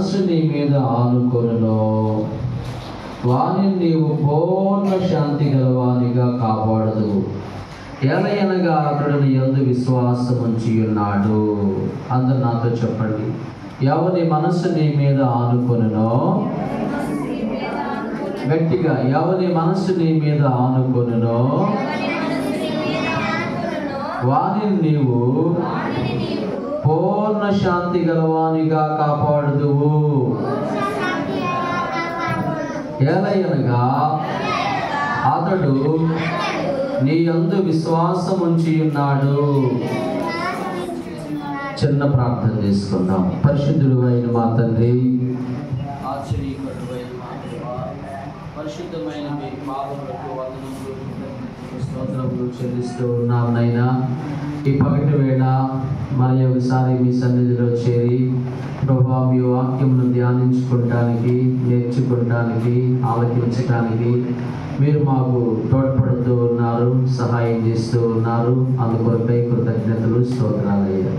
మనస్సు నీ మీద ఆనుకొనునో వానిని నీవు పూర్ణ శాంతి గలవానిగా కాపాడదు. ఎలయనగా అతడు నీ యందు విశ్వాసం ఉంచి ఉన్నాడు. అందరు నాతో చెప్పండి. ఎవని మనస్సు నీ మీద ఆనుకొనునో, గట్టిగా, ఎవని మనస్సు నీ మీద ఆనుకొనునో వానిని నీవు పూర్ణ శాంతి గలవానిగా కాపాడుదువు. ఎలయనగా అతడు నీ యందు విశ్వాసం ఉంచి ఉన్నాడు. చిన్న ప్రార్థన చేసుకుందాం. పరిశుద్ధుడు అయిన మా తండ్రి, ఆశ్చర్యకరుడైన మా దేవా, పరిశుద్ధమైన మీ పాదములకు వందనములు స్తోత్రములు చెల్లిస్తూ ఉన్నాం నైనా. ఈ పగటి వేళ మరి ఒకసారి మీ సన్నిధిలో చేరి ప్రభువా మీ వాక్యమును ధ్యానించుకోవటానికి, నేర్చుకోవటానికి, ఆలకించటానికి మీరు మాకు తోడ్పడుతూ ఉన్నారు, సహాయం చేస్తూ ఉన్నారు. అందుకొరకై కృతజ్ఞతలు, స్తోత్రాలయ్యా.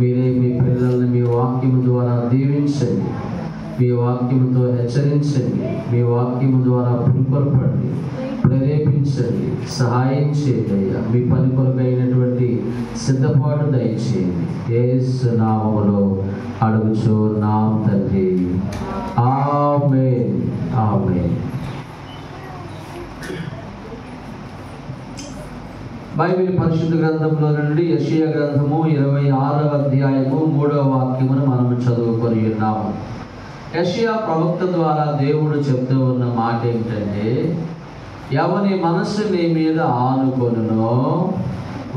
మీరే మీ పిల్లల్ని మీ వాక్యము ద్వారా దీవించండి, మీ వాక్యముతో హెచ్చరించండి, మీ వాక్యము ద్వారా పురుకొల్పండి, ప్రేరేపించండి, సహాయం చేయండి అయ్యా. మీ పని కొరకైనటువంటి సిద్ధపాటు దయచేయండి. యేసు నామములో అడుగుచున్నాం తండ్రి, ఆమేన్, ఆమేన్. బైబిల్ పరిశుద్ధ గ్రంథంలో నుండి యెషయా గ్రంథము 26వ అధ్యాయము 3వ వాక్యమును మనము చదువుకొని ఉన్నాము. యెషయా ప్రవక్త ద్వారా దేవుడు చెప్తూ ఉన్న మాట ఏంటంటే, ఎవని మనస్సు నీ మీద ఆనుకొనునో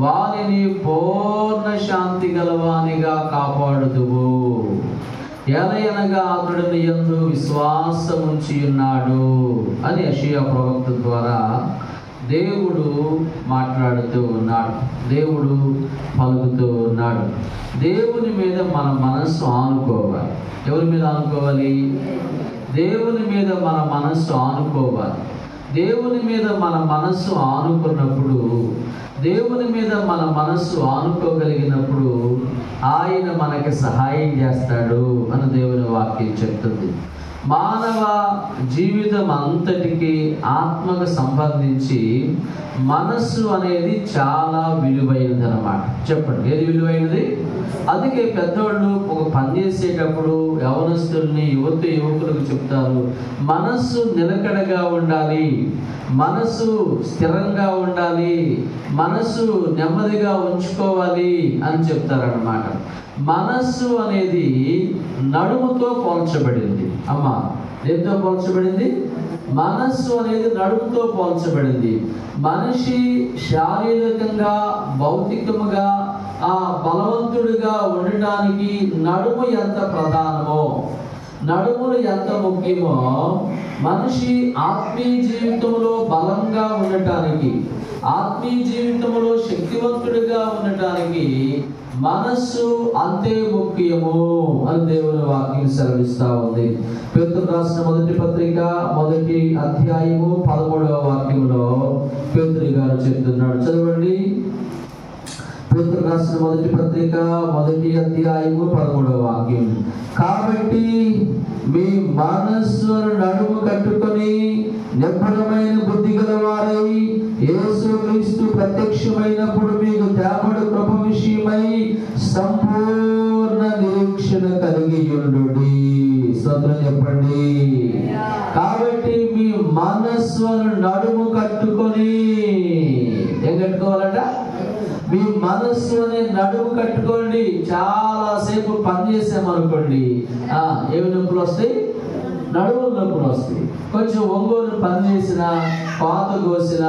వానిని పూర్ణ శాంతి గలవానిగా కాపాడుదువు. ఎలయనగా అతడు నీ యందు విశ్వాసం ఉంచి ఉన్నాడు అని యెషయా ప్రవక్త ద్వారా దేవుడు మాట్లాడుతూ ఉన్నాడు, దేవుడు పలుకుతూ ఉన్నాడు. దేవుని మీద మన మనస్సు ఆనుకోవాలి. ఎవరి మీద ఆనుకోవాలి? దేవుని మీద మన మనస్సు ఆనుకోవాలి. దేవుని మీద మన మనస్సు ఆనుకున్నప్పుడు, దేవుని మీద మన మనస్సు ఆనుకోగలిగినప్పుడు ఆయన మనకి సహాయం చేస్తాడు అని దేవుని వాక్యం చెప్తుంది. మానవ జీవితం అంతటికి ఆత్మకు సంబంధించి మనస్సు అనేది చాలా విలువైనది అన్నమాట. చెప్పండి, ఏది విలువైనది? అందుకే పెద్దవాళ్ళు ఒక పని చేసేటప్పుడు యవనస్తుల్ని, యువకులకు చెప్తారు, మనస్సు నిలకడగా ఉండాలి, మనస్సు స్థిరంగా ఉండాలి, మనస్సు నెమ్మదిగా ఉంచుకోవాలి అని చెప్తారన్నమాట. మనస్సు అనేది నడుముతో పోల్చబడింది. అమ్మా, దేంతో పోల్చబడింది? మనస్సు అనేది నడుముతో పోల్చబడింది. మనిషి శారీరకంగా, భౌతికముగా బలవంతుడిగా ఉండటానికి నడుము ఎంత ప్రధానమో, నడుములు ఎంత ముఖ్యమో, మనిషి ఆత్మీయ జీవితంలో బలంగా ఉండటానికి, ఆత్మీయ జీవితంలో శక్తివంతుడిగా ఉండటానికి మనస్సు అంతే ముఖ్యము అని దేవుని వాక్యం సెలవిస్తా ఉంది. పేతురు రాసిన మొదటి పత్రిక 1వ అధ్యాయము 13వ వాక్యంలో పేతురు గారు చెప్తున్నాడు. చదవండి. పేతురు రాసిన మొదటి పత్రిక 1వ అధ్యాయము 13వ వాక్యం. కాబట్టి మీ మనస్సును నడుము కట్టుకొని నిబ్బరమైన బుద్ధి గలవారై యేసుక్రీస్తు ప్రత్యక్షమైనప్పుడు మీకు తేబడు కృప విషయమై సంపూర్ణ నిరీక్షణ కలిగి ఉండుడి. స్తోత్రం చెప్పండి. కాబట్టి మీ మనస్సును నడుము కట్టుకొని, ఏం కట్టుకోవాలట? మీ మనస్సు అనే నడుము కట్టుకోండి. చాలాసేపు పని చేసామనుకోండి, ఏమి నొప్పులు వస్తాయి? నడుము నొప్పులు వస్తాయి. కొంచెం ఒంగోలు పని చేసిన, పాత కోసిన,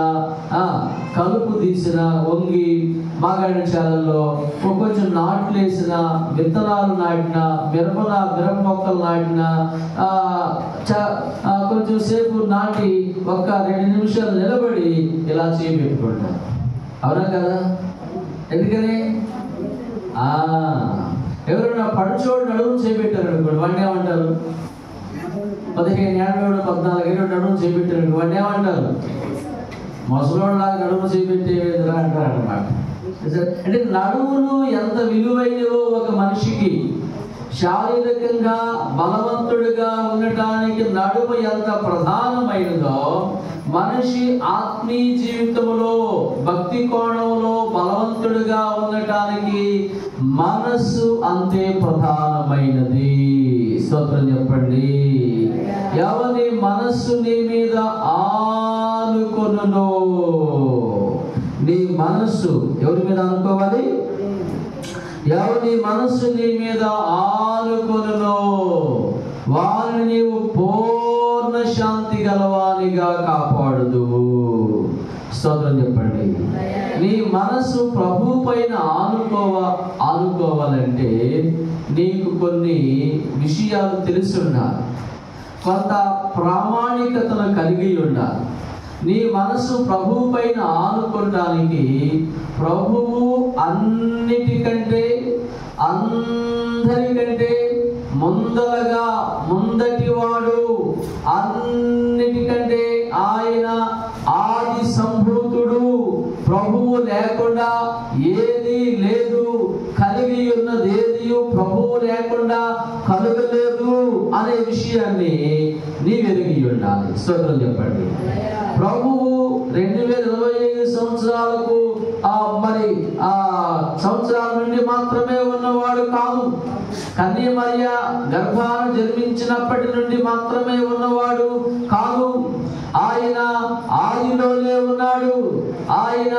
కలుపు తీసిన, వంగి మాగాడి చాలల్లో కొంచెం నాట్లు వేసిన, విత్తనాలు నాటిన, మిరప మొక్కలు నాటిన, కొంచెం సేపు నాటి ఒక 2 నిమిషాలు నిలబడి ఇలా చేయబెట్టుకుంటారు. అవునా కదా? ఎందుకని? ఎవరైనా పడుచోడు నడుము చేపెట్టారు అనుకోండి, వాడిని ఏమంటారు? 15 ఏళ్ళోడు 14 ఏళ్ళోడు నడుము చేపెట్టారు, వాడిని ఏమంటారు? ముసలోళ్ళలాగా నడుము చేపెట్టేవేదిరా అంటారు అన్నమాట. అంటే నడుములు ఎంత విలువైనవో ఒక మనిషికి, శారీరకంగా బలవంతుడిగా ఉండటానికి నడుము ఎంత ప్రధానమైనదో, మనిషి ఆత్మీయ జీవితంలో భక్తి కోణంలో బలవంతుడిగా ఉండటానికి మనస్సు అంతే ప్రధానమైనది. స్తోత్రం చెప్పండి. ఎవరి మనస్సు నీ మీద ఆనుకొనునో, నీ మనస్సు ఎవరి మీద అనుకోవాలి? ఎవరి మనస్సు నీ మీద ఆనుకొనునో వారిని నీవు పూర్ణ శాంతి గలవానిగా కాపాడుదువు. స్తోత్రం చెప్పండి. నీ మనస్సు ప్రభు పైన ఆనుకోవాలంటే నీకు కొన్ని విషయాలు తెలిసి ఉండాలి, కొంత ప్రామాణికతను కలిగి ఉండాలి. నీ మనసు ప్రభు పైన ఆనుకోవడానికి ప్రభువు అన్నిటికంటే అందరికంటే ముందటివాడు, అన్నిటికంటే ఆయన ఆది సంభూతుడు. ప్రభువు లేకుండా ఏది లేదు, కలిగి ఉన్నది ఏది ప్రభువు లేకుండా కలుగలేదు అనే విషయాన్ని నీవెరిగి ఉండాలి. స్తోత్రం చెప్పండి. ప్రభువు 2025 సంవత్సరాలకు సంవత్సరాల నుండి మాత్రమే ఉన్నవాడు కాదు. కన్య మరియ గర్భాన జన్మించినప్పటి నుండి మాత్రమే ఉన్నవాడు కాదు. ఆయన ఆదిలోనే ఉన్నాడు. ఆయన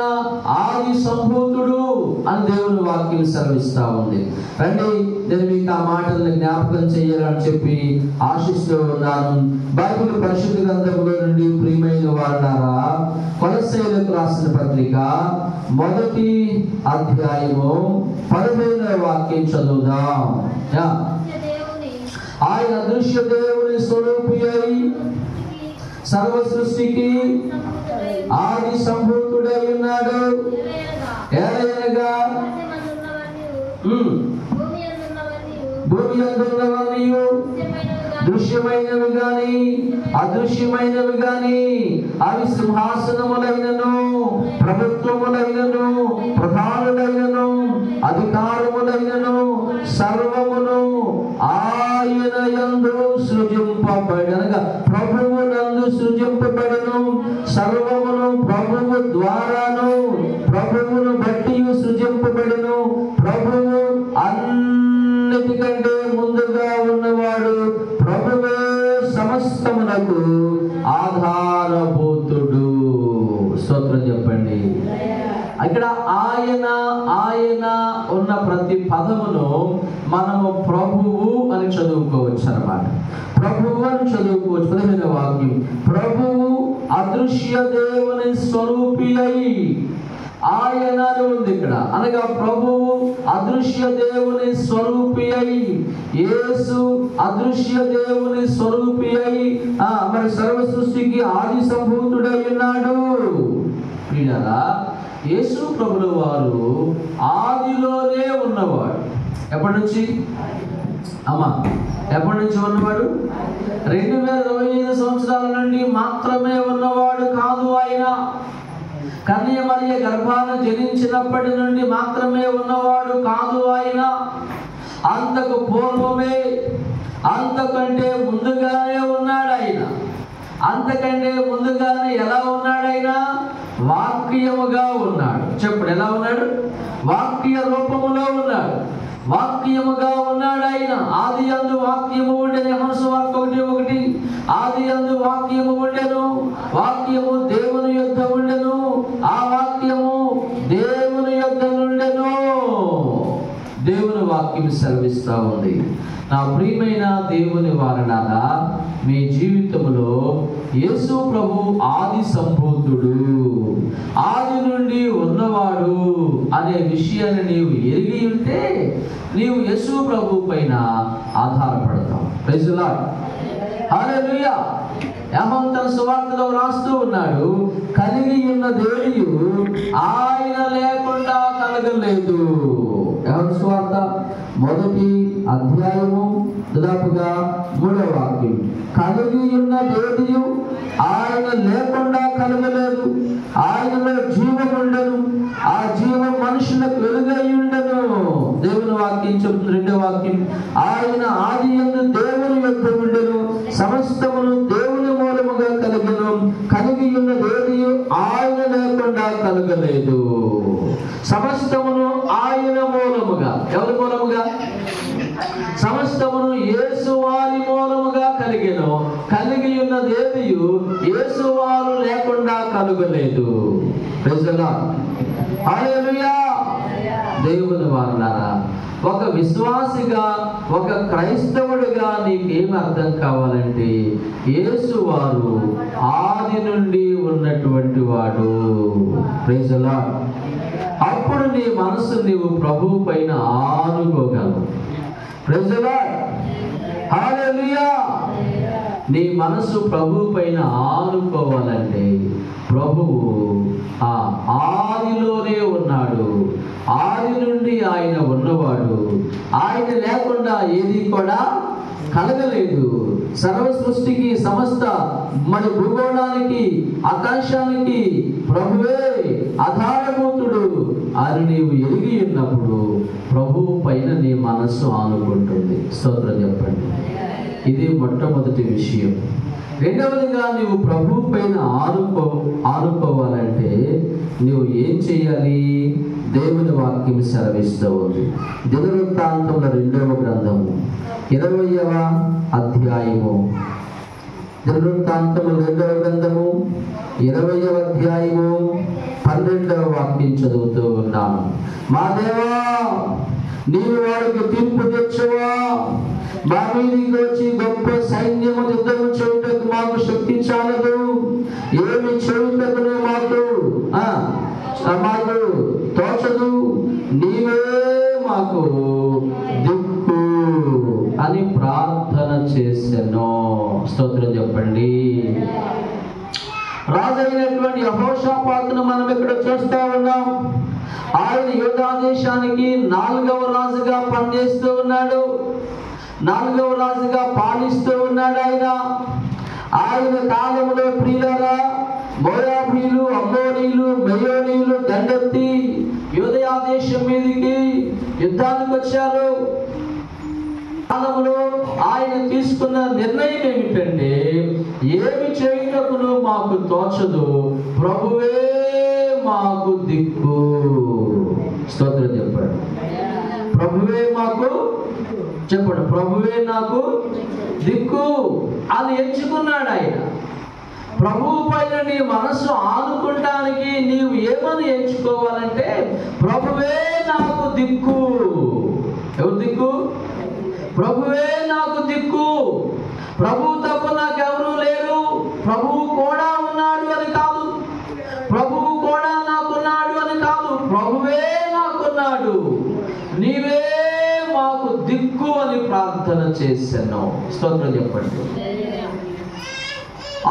ఆది సంభూతుడు అని దేవుని వాక్యం సెలవిస్తా ఉంది. రండి, నేను మీకు ఆ మాటలను జ్ఞాపకం చేయాలని చెప్పి ఆశిస్తూ ఉన్నాను. బైబిల్ పరిశుద్ధ గ్రంథంలో నుండి ప్రియమైన వారులారా, కొలస్సీయులకు రాసిన పత్రిక 1వ అధ్యాయము 15వ వాక్యం చదువుదాం. ఆయన అదృశ్య దేవుని స్వరూపి అయి సర్వ సృష్టికి ఆది సంభూతుడై ఉన్నాడు. ఏలయనగా భూమి అందున్నవన్నీ దృశ్యమైనవి గాని అదృశ్యమైనవి గాని, అవి సింహాసనములైనను ప్రభుత్వములైనను ప్రధానులైనను అధికారములైనను సర్వమును ఆయన యందు సృజింపబడనగా, ప్రభువు నందు సృజింపబడను. సర్వమును ప్రభువు ద్వారాను ప్రభువును బట్టి సృజింపబడను. ప్రభువు అన్నిటికంటే ముందుగా ఉన్నవాడు. ప్రభువే సమస్తమునకు ఆధారభూతుడు. స్తోత్రం చెప్పండి. ఇక్కడ ఆయన ఉన్న ప్రతి పదమును మనము ప్రభువు అని చదువుకోవచ్చు అన్నమాట. ప్రభువు అని చదువుకోవచ్చు. 15వ వాక్యం, ప్రభువు అదృశ్య దేవుని స్వరూపి అయి ఆయన ఉంది ఇక్కడ. అనగా ప్రభువు అదృశ్య దేవుని స్వరూపి అయి, యేసు అదృశ్య దేవుని స్వరూపి అయి మరి సర్వ సృష్టికి ఆది సంభూతుడై ఉన్నాడు. ప్రియులారా, యేసు ప్రభుల వారు ఆదిలోనే ఉన్నవాడు. ఎప్పటి నుంచి ఎప్పటి నుంచి ఉన్నవాడు? 2025 సంవత్సరాల నుండి మాత్రమే ఉన్నవాడు కాదు. ఆయన కన్య మరియ గర్భాన జనించినప్పటి నుండి మాత్రమే ఉన్నవాడు కాదు. ఆయన అంతకు పూర్వమే, అంతకంటే ముందుగానే ఉన్నాడు. ఆయన అంతకంటే ముందుగానే ఎలా ఉన్నాడు? ఆయన వాక్యముగా ఉన్నాడు. చెప్పండి, ఎలా ఉన్నాడు? వాక్య రూపములో ఉన్నాడు. వాక్యముగా ఉన్నాడు. ఆయన ఆది యందు వాక్యము ఉండెను. యోహాను సువార్త 1:1, ఆది యందు వాక్యము ఉండెను, వాక్యము దేవుని యొద్ద ఉండెను, ఆ వాక్యము దేవుని యొద్ద నుండెను. దేవుని వాక్యం సెలవిస్తా ఉంది. నా ప్రియమైన దేవుని వారలారా, మీ జీవితంలో యేసు ప్రభు ఆది సంభూతుడు, ఆది నుండి ఉన్నవాడు అనే విషయాన్ని నీవు ఎరిగి ఉంటే నీవు యేసు ప్రభు పైన ఆధారపడతావు. Praise the lord. Hallelujah. Yohanu తన సువార్తలో రాస్తూ ఉన్నాడు, కలిగి ఉన్న దేనియు ఆయన లేకుండా కలగలేదు. యోహాను సువార్త 1వ అధ్యాయము దాదాపుగా 3వ వాక్యం, కలిగి ఉన్న దేనియు ఆయన లేకుండా కలగలేదు. ఆయనలో జీవం ఉండను, ఆ జీవం మనుషులకు వెలుగై ఉండను. దేవుని వాక్యం చెబుతుంది. 2వ వాక్యం, ఆయన ఆది యందు దేవుని యొద్ద ఉండెను, సమస్తమును దేవుని మూలముగా కలిగెను, కలిగి ఉన్నదేది ఆయన లేకుండా కలగలేదు. సమస్తమును ఆయన మూలముగా. ఎవరి మూలముగా? సమస్తమును యేసువారి మూలముగా కలిగెను, కలిగి ఉన్నదేది యేసువారు లేకుండా కలుగలేదు. Praise the lord. హల్లెలూయా. దేవుని వారలారా, ఒక విశ్వాసిగా, ఒక క్రైస్తవుడిగా నీకేమి అర్థం కావాలంటే, యేసువారు ఆది నుండి ఉన్నటువంటి వాడు. Praise the lord. అప్పుడు నీ మనసు నీవు ప్రభువు పైన ఆనుకోగలవు. Praise the lord. హల్లెలూయా. నీ మనసు ప్రభువు పైన ఆనుకోవాలంటే ప్రభువు ఆదిలోనే ఉన్నాడు, ఆది నుండి ఆయన ఉన్నవాడు, ఆయన లేకుండా ఏది కూడా కలగలేదు. సర్వ సృష్టికి, సమస్త మరి భూగోళానికి, ఆకాశానికి ప్రభువే ఆధారభూతుడు అని నీవు ఎరిగి ఉన్నప్పుడు ప్రభువు పైన నీ మనస్సు ఆనుకుంటుంది. స్తోత్రం చెప్పండి. ఇది మొట్టమొదటి విషయం. రెండవదిగా నీవు ప్రభువు పైన ఆనుకోవాలంటే నువ్వు ఏం చేయాలి? దేవుని వాక్యం సెలవిస్తూ ఉంది. దినవృత్తాంతముల 2వ గ్రంథము 20వ అధ్యాయము. దినవృత్తాంతముల 2వ గ్రంథము 20వ అధ్యాయము 12వ వాక్యం చదువుతూ ఉన్నాను. మా దేవా, నీవు వారికి తీర్పు తెచ్చువా, మా మీదికి వచ్చి గొప్ప సైన్యము యుద్ధము చేయుటకు మాకు శక్తి చాలదు, ఏమి చేయుటకును మాకు తోచదు, నీవే మాకు దిక్కు అని ప్రార్థన చేశాను. స్తోత్రం చెప్పండి. రాజైనటువంటి యెహోషాపాతును మనం ఇక్కడ చూస్తూ ఉన్నాం. ఆయన యూదా దేశానికి 4వ రాజుగా పనిచేస్తూ ఉన్నాడు, 4వ రాజుగా పాలిస్తూ ఉన్నాడు. ఆయన కాలంలో ప్రియులారా, మోయాబీలు, అమ్మోనీయులు, మెయోనీయులు దండెత్తి యూదయా దేశం మీదకి యుద్ధానికి వచ్చారు. కాలంలో ఆయన తీసుకున్న నిర్ణయం ఏమిటంటే, ఏమి చేయుటకును మాకు తోచదు, ప్రభువే మాకు దిక్కు. స్తోత్రం చెప్పండి. ప్రభువే మాకు, చెప్పండి, ప్రభువే నాకు దిక్కు అని ఎంచుకున్నాడు ఆయన. ప్రభువు పైన నీ మనస్సు ఆనుకుంటానికి నీవు ఏమని ఎంచుకోవాలంటే, ప్రభువే నాకు దిక్కు. ఎవరు దిక్కు? ప్రభువే నాకు దిక్కు. ప్రభువు తప్ప నాకెవరూ లేరు, ప్రభువు కూడా ఉన్నాడు అని కాదు, ప్రభువు కూడా నాకున్నాడు అని కాదు, ప్రభువే నాకున్నాడు, నీవే మాకు దిక్కు అని ప్రార్థన చేశాను. స్తోత్రం చెప్పండి.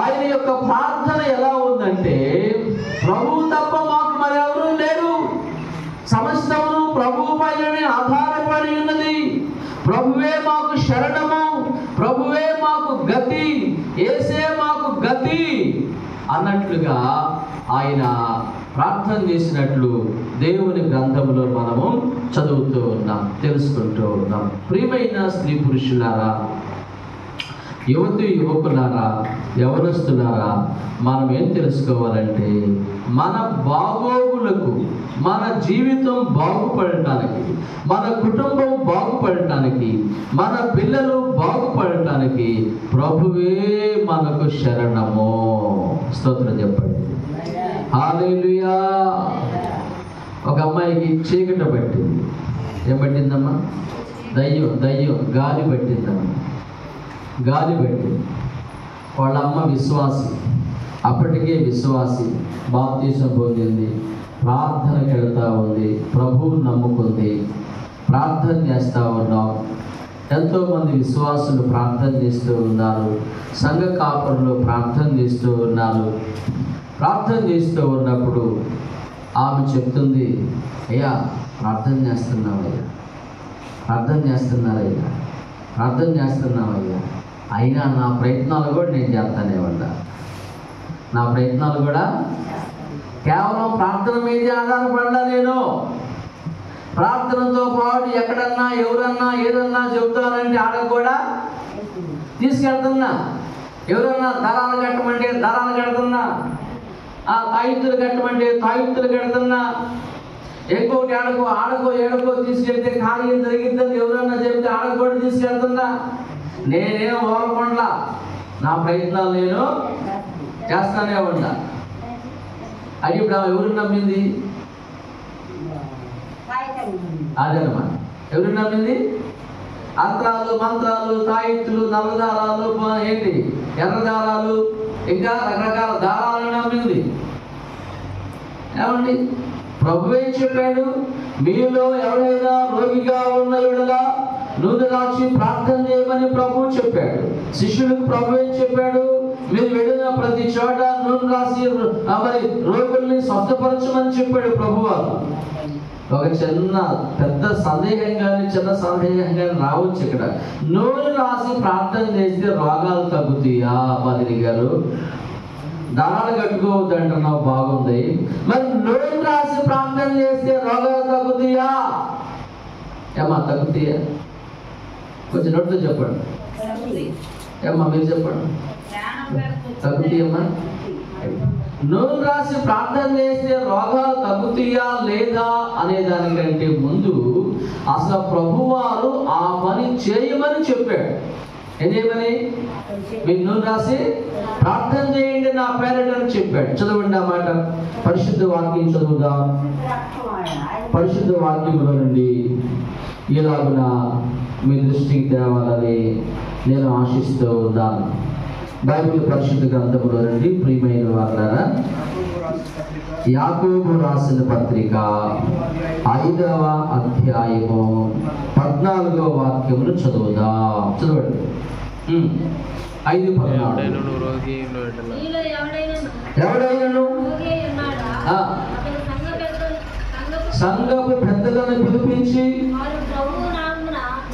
ఆయన యొక్క ప్రార్థన ఎలా ఉందంటే, ప్రభువు తప్ప మాకు మరి ఎవరూ లేరు, సమస్తమును ప్రభువు పైననే ఆధారపడి ఉన్నది, ప్రభువే మాకు శరణము, ప్రభువే మాకు గతి, యేసే మాకు గతి అన్నట్లుగా ఆయన ప్రార్థన చేసినట్లు దేవుని గ్రంథంలో మనము చదువుతూ ఉన్నాం, తెలుసుకుంటూ ఉన్నాం. ప్రియమైన స్త్రీ పురుషులారా, యువతి యువకులారా, యవనస్తులారా, మనం ఏం తెలుసుకోవాలంటే, మన బాగోగులకు, మన జీవితం బాగుపడటానికి, మన కుటుంబం బాగుపడటానికి, మన పిల్లలు బాగుపడటానికి ప్రభువే మనకు శరణము. స్తోత్రం చెప్పండి. హల్లెలూయా. ఒక అమ్మాయికి చీకట పట్టింది. ఏం పట్టిందమ్మా? దయ్యం గాలి పట్టిందమ్మా, గాలి పట్టింది. వాళ్ళ అమ్మ విశ్వాసి, అప్పటికే విశ్వాసి, బాప్తీసం పొందింది, ప్రార్థనకి వెళ్తూ ఉంది, ప్రభువుని నమ్ముకుంది, ప్రార్థన చేస్తూ ఉన్నాం. ఎంతోమంది విశ్వాసులు ప్రార్థన చేస్తూ ఉన్నారు, సంఘ కాపురులు ప్రార్థన చేస్తూ ఉన్నారు. ప్రార్థన చేస్తూ ఉన్నప్పుడు ఆమె చెప్తుంది, అయ్యా ప్రార్థన చేస్తున్నావయ్యా, ప్రార్థన చేస్తున్నారయ్యా, ప్రార్థన చేస్తున్నావయ్యా, అయినా నా ప్రయత్నాలు కూడా నేను చేస్తానే ఉన్నా, నా ప్రయత్నాలు కూడా కేవలం ప్రార్థన మీదే ఆధారపడ్డా నేను, ప్రార్థనతో పాటు ఎక్కడన్నా ఎవరన్నా ఏదన్నా చెబుతానంటే ఆడకు కూడా తీసుకెళ్తున్నా. ఎవరన్నా దళాలు కట్టమంటే దళాలు కడుతున్నా, తాయిత్తులు కట్టమంటే తాయిత్తులు కడుతున్నా. ఇంకొకటి ఆడకో ఏడకో తీసుకెళ్తే కార్యం జరిగిద్దని ఎవరన్నా చెప్తే ఆడకు కూడా తీసుకెళ్తున్నా. నేనేం ఓరకుండా నా ప్రయత్నాలు నేను చేస్తానే ఉన్నా. అది ఇప్పుడు ఎవరు నమ్మింది? అదనమాట. ఎవరు నమ్మింది? అంత్రాలు, మంత్రాలు, తాయిత్తులు, నల్లదారాలు, ఏంటి ఎర్రదారాలు, ఇంకా రకరకాల దారాలను నమ్మింది. ఏమండి, ప్రభు ఏం చెప్పాడు? మీలో ఎవరైనా రోగిగా ఉన్న యెడల నూనె రాసి ప్రార్థన చేయమని ప్రభు చెప్పాడు. శిష్యులకు ప్రభు ఏం చెప్పాడు? మీరు వెళ్ళిన ప్రతి చోట నూనె రాసి మరి రోగుల్ని స్వస్థపరచమని చెప్పాడు ప్రభు వారు. ఒక పెద్ద సందేహం కానీ చిన్న సందేహం కానీ రావచ్చు. ఇక్కడ నూనె రాసి ప్రార్థన చేస్తే రోగాలు తగ్గుతాయా? బదిరి గారు దారాలు కట్టుకోవద్దు అంటున్నావు, బాగుంది. మరి నూనె రాసి ప్రార్థన చేస్తే రోగాలు తగ్గుతాయా? ఏమా తగ్గుతాయా? కొంచెం నోటితో చెప్పండి. ఏమ్మా మీరు చెప్పండి, తగ్గుతాయమ్మా? నూనె రాసి ప్రార్థన చేస్తే రోగాలు తగ్గుతాయా లేదా అనే దానికంటే ముందు అసలు ప్రభువారు ఆ పని చేయమని చెప్పాడు. ఏమని? మీరు నూనె రాసి ప్రార్థన చేయండి నా పేరిట అని చెప్పాడు. చదవండి ఆ మాట. పరిశుద్ధ వాక్యం చదువుదాం. పరిశుద్ధ వాక్యంలో నుండి ఇలాగున మీ దృష్టికి తేవాలని నేను ఆశిస్తూ ఉన్నాను. బైబిల్ పరిశుద్ధ గ్రంథంలో నుండి ప్రియమైన వారులారా, యాకోబు రాసిన పత్రిక 5వ అధ్యాయము 14వ వాక్యమును చదువుదాం. చదవండి. 5:14. ఎవడైనను సంఘపు పెద్దలను పిలిపించి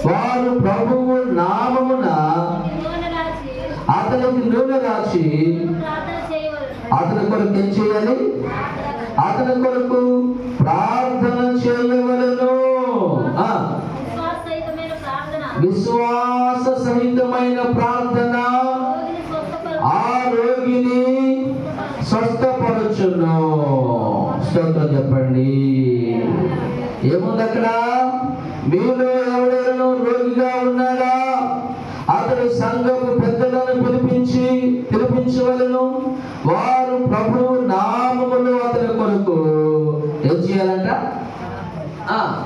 వారు ప్రభువు నామమున అతనికి నూనె రాసి అతని కొరకు ఏం చేయాలి? అతని కొరకు ప్రార్థన చేయవలెను. విశ్వాస సహితమైన ప్రార్థన ఆ రోగిని స్వస్థపరచును. స్తోత్రం చెప్పండి. ఏముంది అక్కడ? మీలో ఎవడైనా రోగిగా ఉన్నాడా? అతడు సంఘపు పెద్దలను పిలిపించవలెను. వారు ప్రభు నామములో అతని కొరకు ఏం చేయాలంట?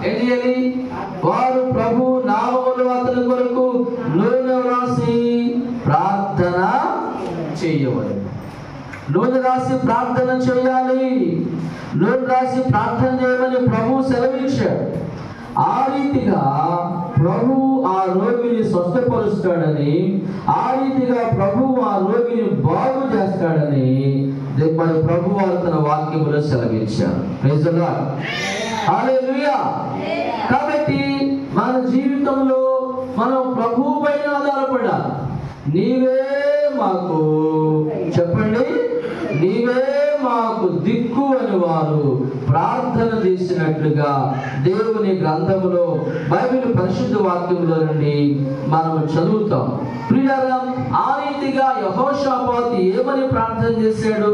ఏం చేయాలి? వారు ప్రభు నామములో అతని కొరకు నూనె రాసి ప్రార్థన చేయవలెను. నూనె రాసి ప్రార్థన చేయాలి. నూనె రాసి ప్రార్థన చేయమని ప్రభు సెలవిచ్చాడు. ఆ రీతిగా ప్రభు ఆ రోగిని స్వస్థపరుస్తాడని, ఆ రీతిగా ప్రభు ఆ రోగిని బాగు చేస్తాడని మరి ప్రభు వారు తన వాక్యములో సెలవిచ్చారు. Praise the lord. హల్లెలూయా. కాబట్టి మన జీవితంలో మనం ప్రభు పైన ఆధారపడాలి. నీవే మాకు, చెప్పండి, నీవే మాకు దిక్కు అని వారు ప్రార్థన చేసినట్లుగా దేవుని గ్రంథములో బైబిల్ పరిశుద్ధ వాక్యంలో నుండి మనం చదువుతాం. ప్రియులారా, ఆ రీతిగా యెహోషాపాతు ఏమని ప్రార్థన చేశాడు?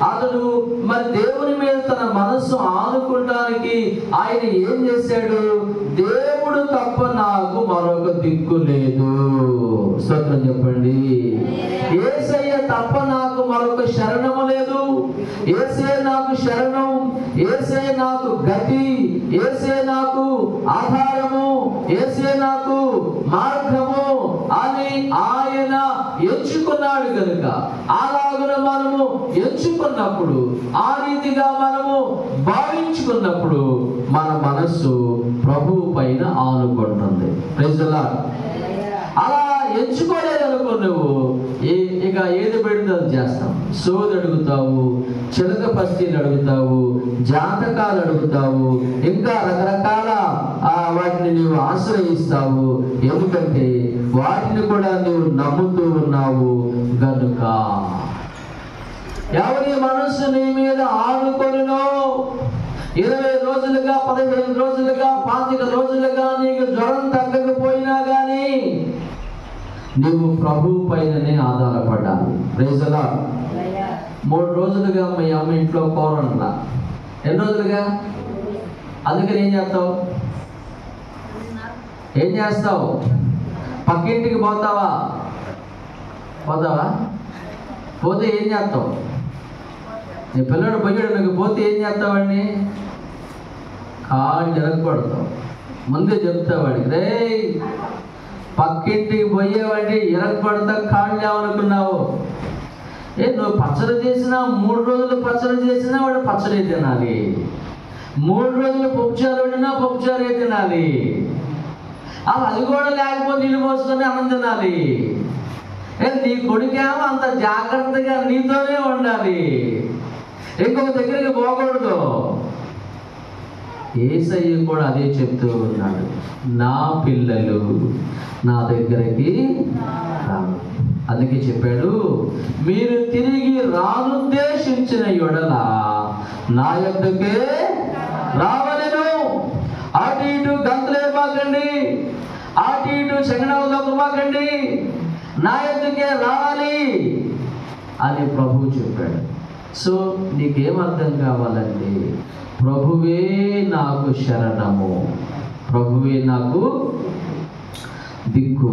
అతడు మరి దేవుని మీద తన మనస్సు ఆనుకోవడానికి ఆయన ఏం చేశాడు? దేవుడు తప్ప నాకు మరొక దిక్కు లేదు. స్తోత్రం చెప్పండి. యేసయ్య తప్ప నాకు మరొక శరణము లేదు. యేసే నాకు శరణం, యేసే నాకు గతి, యేసే నాకు ఆధారము, యేసే నాకు మార్గము అని ఆయన ఎంచుకున్నాడు కనుక అలాగున మనము ఎంచుకున్నప్పుడు, ఆ రీతిగా మనము భావించుకున్నప్పుడు మన మనస్సు ప్రభువు పైన ఆనుకుంటుంది. Praise the lord. అలా ఎంచుకోలేదనుకో నువ్వు ఇక ఏది పెడితే అది చేస్తావు. సోది అడుగుతావు, చిలక పస్తీలు అడుగుతావు, జాతకాలు అడుగుతావు, ఇంకా రకరకాల వాటిని నీవు ఆశ్రయిస్తావు. ఎందుకంటే వాటిని కూడా నువ్వు నమ్ముతూ ఉన్నావు గనుక. ఎవరి మనస్సు నీ మీద ఆనుకొనునో 20 రోజులుగా 15 రోజులుగా 25 రోజులుగా నీకు జ్వరం తగ్గకపోయినా కానీ నువ్వు ప్రభు పైననే ఆధారపడాలి. Praise the lord. 3 రోజులుగా మీ అమ్మ ఇంట్లో కూర వండలా. ఎన్ని రోజులుగా? అందుకని ఏం చేస్తావు? పక్కింటికి పోతావా? పోతే ఏం చేస్తావు? నీ పిల్లడు పోయాడు, నీకు పోతే ఏం చేస్తావండి? కాళ్ళు ఇరగొడతావు. ముందే చెప్తావు వాడికి, రే పక్కింటికి పోయేవాడి ఇరగొడతా కాళ్ళు ఏమనుకున్నావు? నువ్వు పచ్చడి చేసినా 3 రోజులు పచ్చడి చేసినా వాడు పచ్చడి తినాలి. 3 రోజులు పప్పుచారు వండినా పప్పుచారే తినాలి. అది కూడా లేకపోతే నీళ్ళు పోసుకొని అన్నం తినాలి. నీ కొడుకేమో అంత జాగ్రత్తగా నీతోనే ఉండాలి, ఇంకొక దగ్గరికి పోకూడదు. యేసయ్య కూడా అదే చెప్తూ ఉన్నాడు, నా పిల్లలు నా దగ్గరికి రాను. అందుకే చెప్పాడు, మీరు తిరిగి రానుద్దేశించిన యెడల నా యొద్దకే రావలెను. అటు ఇటు గంతులేమాకండి, అటు ఇటు చెంగడాలు దొక్కమాకండి, నా యొద్దకే రావాలి అని ప్రభువు చెప్పాడు. సో నీకేమర్థం కావాలండి? ప్రభువే నాకు శరణము, ప్రభువే నాకు దిక్కు,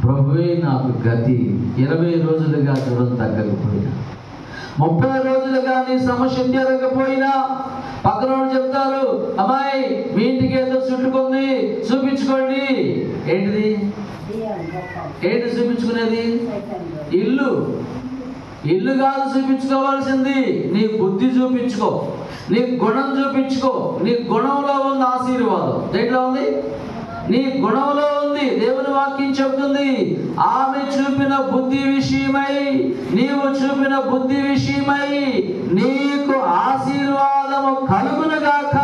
ప్రభువే నాకు గతి. 20 రోజులుగా జ్వరం తగ్గకపోయినా, 30 రోజులుగా నీ సమస్య తీరకపోయినా, పక్కన చెప్తారు, అమ్మాయి మీ ఇంటికి ఏదో చుట్టుకుంది చూపించుకోండి. ఏంటి చూపించుకునేది? ఇల్లు కాదు చూపించుకోవాల్సింది, నీ బుద్ధి చూపించుకో, నీ గుణం చూపించుకో. నీ గుణంలో ఉంది ఆశీర్వాదం. దేంట్లో ఉంది? నీ గుణంలో ఉంది. దేవుని వాక్యం చెబుతుంది, ఆమె చూపిన బుద్ధి విషయమై, నీవు చూపిన బుద్ధి విషయమై నీకు ఆశీర్వాదము కలుగునుగాక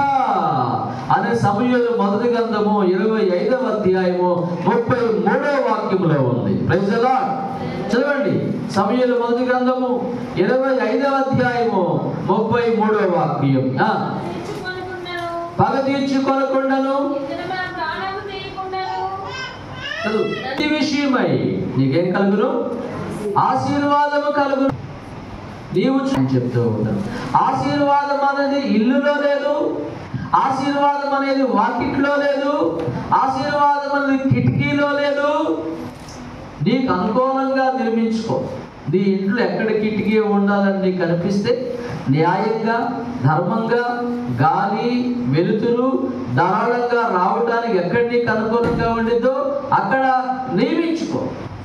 అనే సమూయేలు మొదటి గ్రంథము 25వ అధ్యాయము 33వ వాక్యములో ఉంది. Praise the Lord. చదవండి, సమూయేలు మొదటి గ్రంథము 25వ అధ్యాయము 33వ వాక్యం. పగ తీర్చుకొనకుండాను విషయమై నీకేం కలుగును? ఆశీర్వాదము కలుగును. నీవు చెప్తూ ఉంటాను, ఆశీర్వాదం అనేది ఇల్లులో లేదు, ఆశీర్వాదం అనేది వాకిట్లో లేదు, ఆశీర్వాదం అనేది కిటికీలో లేదు. నీకు అనుకూలంగా నిర్మించుకో. నీ ఇంట్లో ఎక్కడ కిటికీ ఉండాలని నీకు కనిపిస్తే న్యాయంగా, ధర్మంగా, గాలి వెలుతురు ధారాళంగా రావడానికి ఎక్కడ నీకు అనుకూలంగా ఉండిద్దో అక్కడ నియమించుకో.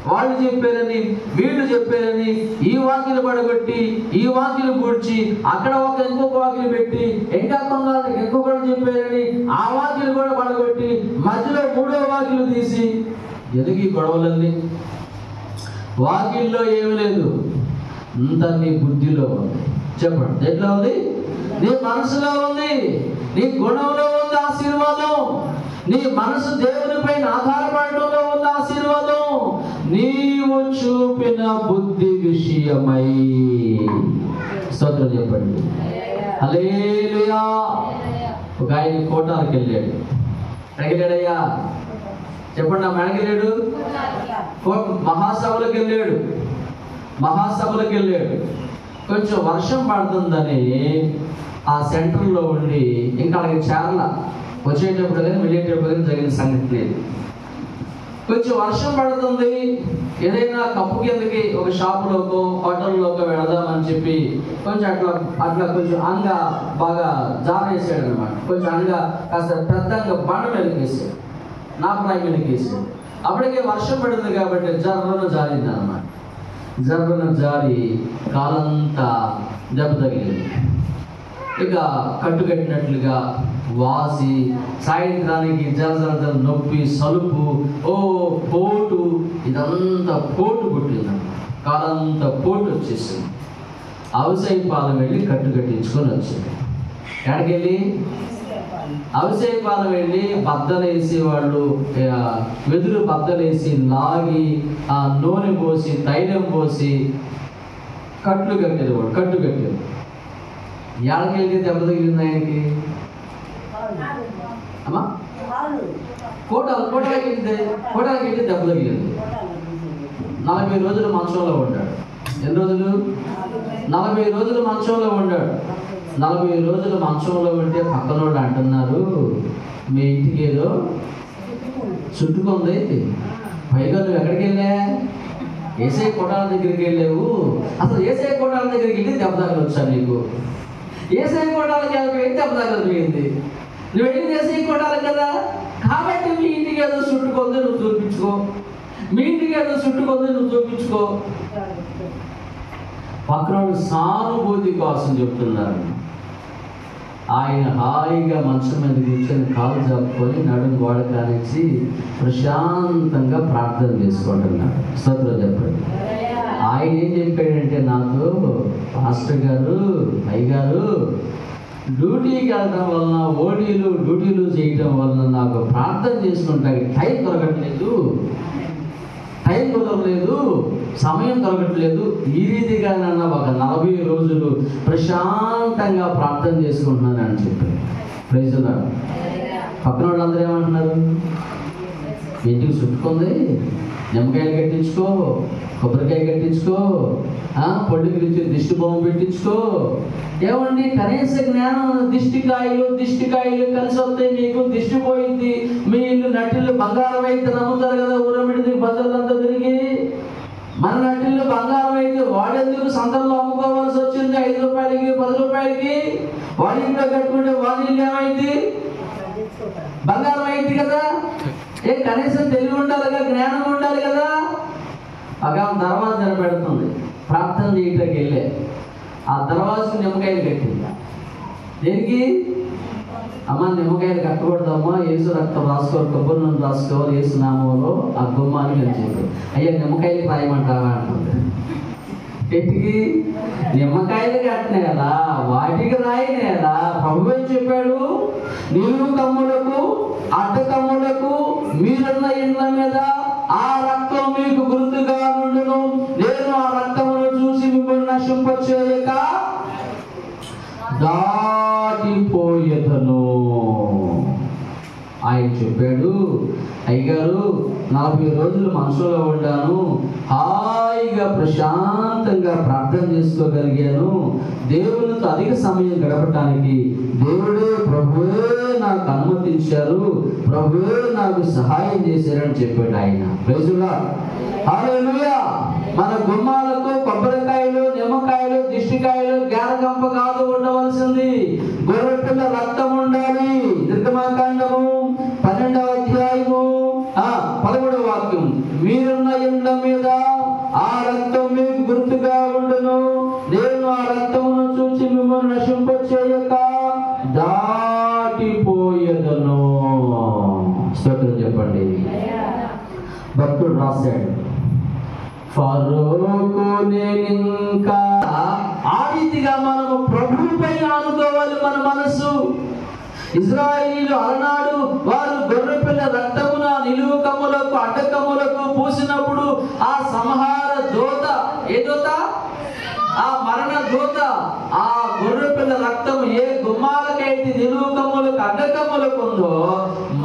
వాళ్ళు చెప్పారని, వీళ్ళు చెప్పారని ఈ వాకిలు పడగొట్టి ఈ వాకిలు పూడ్చి అక్కడ ఇంకొక వాకిలు పెట్టి ఇంకా కొందరికి ఇంకొకటి చెప్పారని ఆ వాకిలు కూడా పడగొట్టి మధ్యలో 3వ వాకిలు తీసి ఎదిగి గొడవలన్నీ. వాకిల్లో ఏమి లేదు, అంతా నీ బుద్ధిలో ఉంది. చెప్పండి, ఎట్లా ఉంది? నీ మనసులో ఉంది, నీ గుణంలో ఉంది ఆశీర్వాదం, నీ మనసు దేవుని పైన ఆధారపడడంలో ఉంది ఆశీర్వాదం. నీవు చూపిన బుద్ధి విషయమై. స్తోత్రం చెప్పండి. హల్లెలూయా. ఒక ఆయన కోటాలకు వెళ్ళాడు. ఎడగలేడయ్యా? చెప్పండి, నా మెడగలేడు. మహాసభలకు వెళ్ళాడు. కొంచెం వర్షం పడుతుందని ఆ సెంటర్లో ఉండి ఇంకా అలాగే చేరలా. వచ్చేటప్పుడు కానీ వెళ్ళేటప్పుడు కానీ జరిగిన సంగతి లేదు. కొంచెం వర్షం పడుతుంది, ఏదైనా కప్పు కిందకి ఒక షాపులోకో హోటల్లోకో వెళదామని చెప్పి కొంచెం అట్లా కొంచెం అంగా బాగా జారేసాడు అనమాట. కొంచెం అంగా కాస్త పెద్దంగా బండ మీదకి వేసాడు, నా ప్రాయ మీదకి వేసాడు. అప్పటికే వర్షం పడింది కాబట్టి జర్రను జారింది అనమాట. జర్రను జారి కాలంతా దెబ్బ తగిలింది. ఇక కట్టుకట్టినట్లుగా వాసి, సాయంత్రానికి జల నొప్పి, సలుపు, పోటు, ఇదంతా పోటు పుట్టిందన్నమాట. కాలంతా పోటు వచ్చేసింది. అవసైపాలెం వెళ్ళి కట్టుకట్టించుకొని వచ్చింది. ఎక్కడికెళ్ళి? అవసైపాలెం వెళ్ళి బద్దలేసి వాళ్ళు వెదురు బద్దలేసి లాగి ఆ నూనె పోసి తైలం పోసి కట్టు కట్టారు. ఎక్కడికెళ్ళి దెబ్బ తగిలింది ఆయనకి? అమ్మా కోటాలకి దెబ్బ తగిలింది. 40 రోజులు మంచంలో ఉండాడు. ఎన్ని రోజులు? 40 రోజులు మంచంలో ఉండాడు. 40 రోజులు మంచంలో ఉంటే పక్కన వాళ్ళు అంటున్నారు, మీ ఇంటికి ఏదో చుట్టుకుంది, పైగా నువ్వు ఎక్కడికి వెళ్ళా? ఏసఐ కోటాల దగ్గరికి వెళ్ళావు. అసలు ఏసఐ కోటాల దగ్గరికి వెళ్ళి దెబ్బ తగలొచ్చా నీకు? ఏసఐ కోటాలకి వెళ్ళి దెబ్బ తగలిపోయింది. నువ్వు వెళ్ళి ఏసఐ కోటాలి కదా, కాబట్టి మీ ఇంటికి ఏదో చుట్టుకుంది, నువ్వు చూపించుకో. మీ ఇంటికి ఏదో చుట్టుకుంది, నువ్వు చూపించుకో. పక్కన సానుభూతి కోసం చెప్తున్నారు. ఆయన హాయిగా మంచం మీద కూర్చొని కాలు జరుపుకొని నడుము గోడ కానిచ్చి ప్రశాంతంగా ప్రార్థన చేసుకుంటున్నాడు. స్తోత్రం చెప్పండి. ఆయన ఏం చెప్పాడంటే, నాకు పాస్టర్ గారు, అయ్యగారు, డ్యూటీకి వెళ్ళడం వలన డ్యూటీలు చేయడం వలన నాకు ప్రార్థన చేసుకుంటానికి టైం దొరకట్లేదు, సమయం దొరకట్లేదు. ఈ రీతిగా నన్ను ఒక 40 రోజులు ప్రశాంతంగా ప్రార్థన చేసుకుంటున్నాను అని చెప్పారు. Praise Lord. పక్కన వాళ్ళందరూ ఏమంటున్నారు? ఇంటికి చుట్టుకుంది, నిమ్మకాయలు కట్టించుకో, కొబ్బరికాయ కట్టించుకో, పొడి గురించి దిష్టి బొమ్మ పెట్టించుకో. ఏమండి, కనీస జ్ఞానం, దిష్టికాయలు కలిసి వస్తాయి, మీకు దిష్టి పోయింది. మీ ఇల్లు నటిల్లు బంగారం అయితే నమ్ముతారు కదా, ఊరమిడి బజార్లంతా తిరిగి. మన నటిల్లు బంగారం అయితే వాడెందుకు సంతల్లో అమ్ముకోవాల్సి వచ్చింది? 5 రూపాయలకి 10 రూపాయలకి. వాడి ఇంట్లో కట్టుకుంటే వాడి ఇల్లు ఏమైంది? బంగారం అయింది కదా. కనీసం తెలివి ఉండాలి కదా, జ్ఞానం ఉండాలి కదా. అగాం దర్వాజ నిలబెడుతుంది, ప్రార్థన చేయటానికి వెళ్ళే ఆ దర్వాజకు నిమ్మకాయలు కట్టింది. దేనికి? అమ్మ, నిమ్మకాయలు కట్టకూడదమ్మా, యేసు రక్తం రాసుకోవాలి, కొబ్బరి నూనె రాసుకోవాలి, యేసు నామంలో ఆ గుమ్మానికి అని చెప్పి. అయ్యా, నిమ్మకాయలు రాయమంటావా అంటుంది. ఎట్టికి? నిమ్మకాయలు కట్టినేలా, వాటికి రాయినేలా. ప్రభు ఏం చెప్పాడు? నిలువు కమ్ములకు అడ్డకమ్ములకు మీరున్న ఇండ్ల మీద ఆ రక్తం మీకు గుర్తుగా నుండును. నేను ఆ రక్తమును చూసి మిమ్మల్ని నశింపచేయక దాటిపోయేదను. ఆయన చెప్పాడు, అయ్యగారు 40 రోజులు మనసులో ఉండాను, హాయిగా ప్రశాంతంగా ప్రార్థన చేసుకోగలిగాను. దేవునితో అధిక సమయం గడపటానికి దేవుడే, ప్రభువే నాకు అనుమతించారు, ప్రభువే నాకు సహాయం చేశారని చెప్పాడు ఆయన. Praise lord. హల్లెలూయా. మన గుమ్మాలకు కొబ్బరికాయలు, నిమ్మకాయలు, దిష్టికాయలు, గ్యారగంప కాదు ఉండవలసింది, గొర్రెపిల్ల రక్తం ఉండాలి. నిర్గమకాండము 12వ అధ్యాయము 13వ వాక్యం. మీరున్న ఇండ్ల మీద ఆ రక్తం మీకు గుర్తుగా ఉండును. నేను ఆ రక్తమును చూసి మిమ్మల్ని నశింపచేయక దాటిపోయేదను. స్తోత్రం చెప్పండి. భక్తుడు రాశాడు, ఫరోకు నేనింకా. ఆ రీతిగా మనము ప్రభువుపై ఆనుకోవాలి మన మనసు. ఇశ్రాయేలీయులు అలనాడు వారు గొర్రెపిల్ల రక్తమున నిలువు కమ్ములకు అడ్డకమ్ములకు పూసినప్పుడు ఆ సంహార దూత, ఏ దూత? ఆ మరణ దూత, ఆ గొర్రెపిల్ల రక్తం ఏ గుమ్మాలకైతే నిలువు కమ్ములకు అడ్డకమ్ములకు ఉందో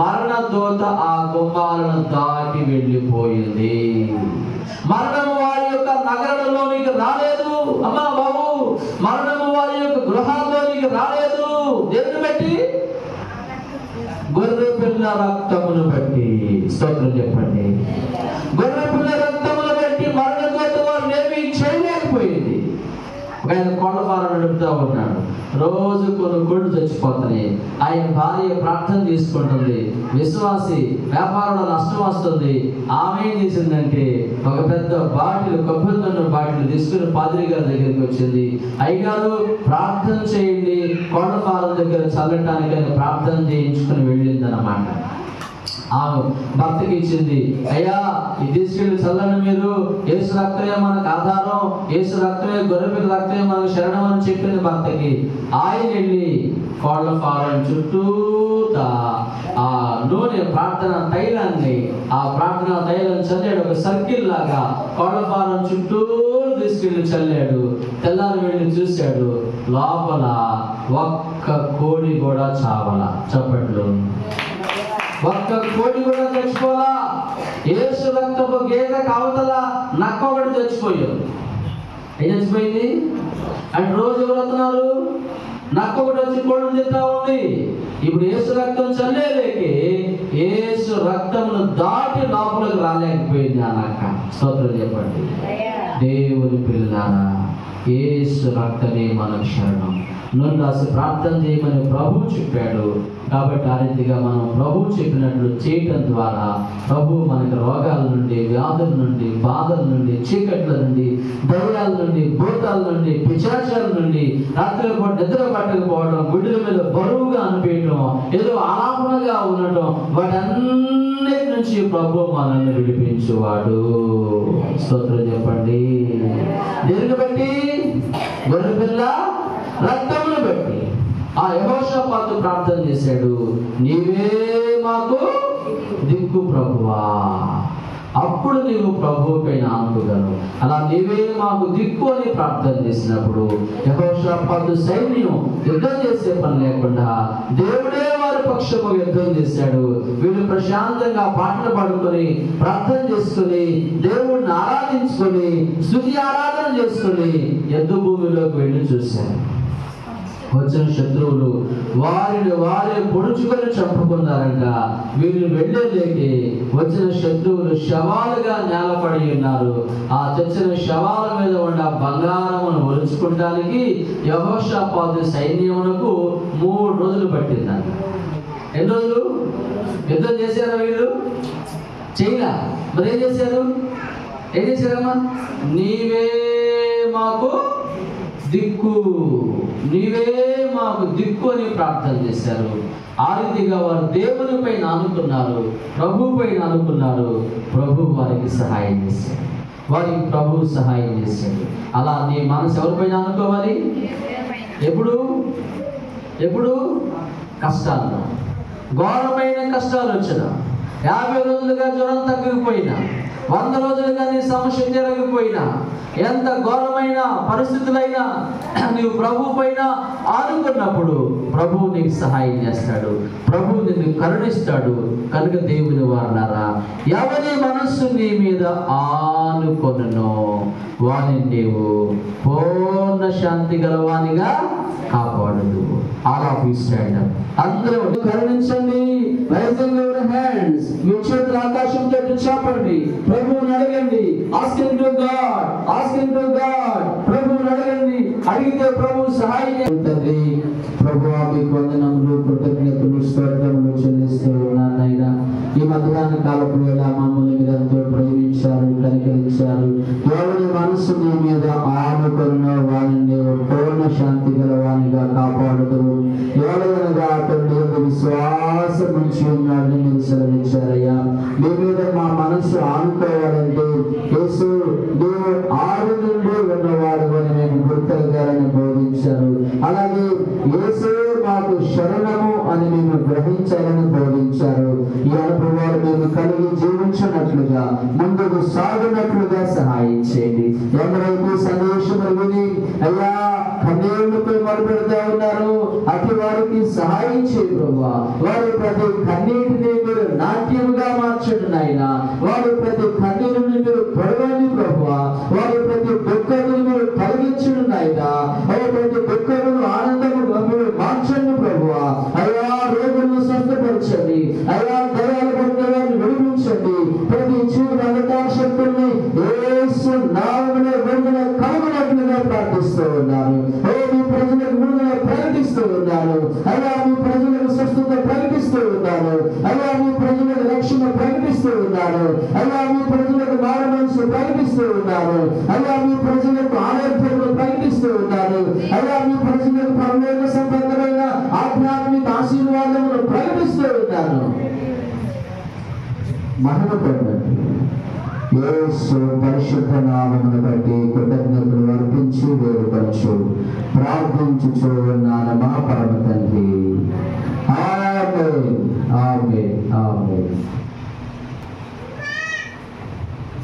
మరణ దూత ఆ గుమ్మాలను దాటి వెళ్ళిపోయింది. మరణము వారి యొక్క నగరంలోనికి రాలేదు. అమ్మా బాబు, మరణము వారి యొక్క గృహాల్లోనికి రాలేదు. దేన్ని బట్టి? గొర్రెపిల్ల రక్తమును బట్టి. స్తోత్రం చెప్పండి. గొర్రెపిల్ల రక్తమును బట్టి మరణ దూత వారు ఏమీ చేయలేకపోయింది. ఆయన కోళ్ళ ఫారం నడుపుతా ఉన్నాడు, రోజు కొన్ని కోళ్ళు చచ్చిపోతున్నాయి. ఆయన భార్య ప్రార్థన తీసుకుంటుంది, విశ్వాసి, వ్యాపారంలో నష్టం వస్తుంది. ఆమె ఏం చేసిందంటే ఒక పెద్ద బాటిల్, కొబ్బరి నూనె బాటిల్ తీసుకుని పాదిరి గారి దగ్గరికి వచ్చింది. అయ్యగారు ప్రార్థన చేయండి, కోళ్ళ ఫారం దగ్గర చల్లటానికి ప్రార్థన చేయించుకుని వెళ్ళింది అన్నమాట. ఆమె భర్తకి ఇచ్చింది, అయ్యా ఈ తీసుకెళ్ళి చల్లని మీరు, యేసు రక్తమే మనకు ఆధారం, యేసు రక్తమే, గొర్రెపిల్ల రక్తమే మనకు శరణం అని చెప్పింది భర్తకి. ఆయన వెళ్ళి కోళ్ళ ఫారం చుట్టూతా ఆ నూనె ప్రార్థన తైలాన్ని, ఆ ప్రార్థన తైలం చదివాడు. ఒక సర్కిల్ లాగా కోళ్ళ ఫారం చుట్టూ తీసుకెళ్ళి చల్లాడు. తెల్లారి వెళ్ళి చూశాడు, లోపల ఒక్క కోడి కూడా చావల. చప్పట్లు. ఒక్క కోడి కూడా చచ్చిపోలా. యేసు రక్తపు గేదె కావతల నక్క ఒకటి చచ్చిపోయాడు. ఏం చచ్చిపోయింది అంటే రోజు ఎవరు వస్తున్నారు? నక్క ఒకటి వచ్చి కోడిని తింటా ఉంది. ఇప్పుడు యేసు రక్తం చల్లేలేకి యేసు రక్తమును దాటి లోపలికి రాలేకపోయింది ఆ నక్క. స్తోత్రం చెప్పండి. దేవుని పిల్లలారా, యేసు రక్తమే మనకు శరణం. నన్ను రాసి ప్రార్థన చేయమని ప్రభువు చెప్పాడు. కాబట్టి ఆ రీతిగా మనం ప్రభువు చెప్పినట్లు చేయటం ద్వారా ప్రభు మనకి రోగాల నుండి, వ్యాధుల నుండి, బాధల నుండి, చీకట్ల నుండి, దయ్యాల నుండి, భూతాల నుండి, పిశాచాల నుండి, రాత్రి పూట నిద్ర పట్టకపోవడం, గుడ్డల మీద బరువుగా అనిపించడం, ఏదో ఆలాపనగా ఉండటం, వాటన్నిటి నుంచి ప్రభు మనల్ని విడిపించేవాడు. స్తోత్రం చెప్పండి. దేనిని బట్టి? గొర్రె పిల్ల రక్తమును బట్టి. ఆ యెహోషాపాతు ప్రార్థన చేశాడు, నీవే మాకు దిక్కు ప్రభువా. అప్పుడు నీవు ప్రభువు పైన ఆనుకోగలవు. అలా నీవే మాకు దిక్కు అని ప్రార్థన చేసినప్పుడు యెహోషాపాతు సైన్యం యుద్ధం చేసే పని లేకుండా దేవుడే వారి పక్షము యుద్ధం చేశాడు. వీళ్ళు ప్రశాంతంగా పాటలు పాడుకొని, ప్రార్థన చేసుకొని, దేవుడిని ఆరాధించుకొని, స్తుతి ఆరాధన చేసుకొని యుద్ధ భూమిలోకి వెళ్ళి చూశారు. వచ్చిన శత్రువులు వారిని వారే పొడుచుకొని చంపుకున్నారంట. వీళ్ళు వెళ్ళేలేకి వచ్చిన శత్రువులు శవాలుగా నేలపడి ఉన్నారు. ఆ తెచ్చిన శవాల మీద ఉన్న బంగారమును ఒలుచుకోవడానికి యెహోషాపాతు సైన్యమునకు 3 రోజులు పట్టిందంట. ఎన్ని రోజులు యుద్ధం చేశారా వీళ్ళు? చేయలా. మరి ఏం చేశారు? ఏం చేశారమ్మా? నీవే మాకు దిక్కు, నీవే మాకు దిక్కు అని ప్రార్థన చేశారు. ఆ రీతిగా వారు దేవుని పైన ఆనుకున్నారు, ప్రభు పైన ఆనుకున్నారు. ప్రభు వారికి సహాయం చేశాడు. వారికి ప్రభు సహాయం చేశాడు. అలా నీ మనసు ఎవరిపైన ఆనుకోవాలి? ఎప్పుడు? ఎప్పుడు? కష్టాలు, ఘోరమైన కష్టాలు వచ్చిన, 50 రోజులుగా జ్వరం తగ్గకపోయినా, 100 రోజులుగా నీ సమస్య జరగకపోయినా, ఎంత ఘోరమైన పరిస్థితులైనా నీవు ప్రభు పైన ఆనుకున్నప్పుడు ప్రభువు నీకు సహాయం చేస్తాడు. ప్రభువు నిన్ను కరుణిస్తాడు. కనుక దేవుని వారలారా, ఎవరి మనస్సు నీ మీద ఆనుకొనునో వాని నీవు పూర్ణ శాంతి గలవానిగా కాపాడదు. All of you stand up. అందరూ కరుణించండి. Raising your hands. మీ చేతులు ఆకాశం తట్టు చాపండి. ప్రభువుని అడగండి. Asking to god, asking to god. ప్రభువుని అడగండి. అడిగితే ప్రభు సహాయం చేస్తుంది. ప్రభువా మీకు వందనములు, కృతజ్ఞతలు, స్తోత్రములు చెల్లిస్తూ ఉన్నాను నాయనా. ఈ మధ్యాహ్న కాలపు వేళ మమ్మల్ని మీరంతో ప్రేమించారు, కనికరించారు. ఎవరి మనసు నీ మీద ఆనుకొనునో వారిని పూర్ణ శాంతి గలవానిగా కాపాడుతూ ఎవరైనా అతడు విశ్వాసం నుంచి ఉన్నాడని మీరు సెలవించారయ్యా. మీ మీద మా మనస్సు ఆనుకోవాలంటే యేసు నీవు ఆది నుండి ఉన్నవాడు అని మేము గుర్తెరగాలని బోధించారు. అలాగే యేసు మాకు శరణము అని మేము గ్రహించాలని బోధించారు. ఈ అనుభవాలు మేము కలిగి జీవించినట్లుగా, ముందుకు సాగినట్లుగా సహాయం చేయండి. ఎవరైతే సందేశములు విని అయ్యా కన్నీళ్లపై మొదలుపెడతా ఉన్నారు, అటు వారికి సహాయం చేయి ప్రభువా. వారి ప్రతి కన్నీటిని మీరు నాట్యముగా మార్చండి నాయన. వారి ప్రతి కన్నీరుని మీరు పొడవండి ప్రభువా. వారి ప్రతి దుఃఖమును మీరు తొలగించండి నాయన. వారి ప్రతి దుఃఖమును ఆనందముగా మీరు మార్చండి ప్రభువా. అయ్యా రోగులను స్వస్థపరచండి. అయ్యా దయాలు పడిన వారిని విడిపించండి. ప్రతి జీవన అంధకార శక్తుల్ని యేసు నామమున విడుదల కలుగునట్లుగా ప్రార్థిస్తూ ఉన్నారు. మీ ప్రజలకు విడుదల ప్రకటిస్తూ ఉన్నారు. అయ్యా మీ ప్రజలకు స్వస్థత ప్రకటిస్తూ ఉన్నారు. అయ్యా మీ ప్రజలకు రక్షణ ప్రకటిస్తూ ఉన్నారు. అయ్యా మీ ప్రజలకు మారు మనసు ప్రకటిస్తూ ఉన్నారు. అయ్యా మీ ప్రజలకు ఆరోగ్యములు ప్రకటిస్తూ ఉన్నారు. అయ్యా మీ ప్రజలకు పరలోక సంబంధమైన ఆధ్యాత్మిక ఆశీర్వాదములు ప్రకటిస్తూ ఉన్నారు. మహిమ పొందండి. యేసు పరిశుద్ధ నామమును బట్టి కృతజ్ఞతలు అర్పించి వేడుకొనుచు ప్రార్థించుచు ఉన్నాను మా పరమ తండ్రి. ఆమేన్, ఆమేన్, ఆమేన్.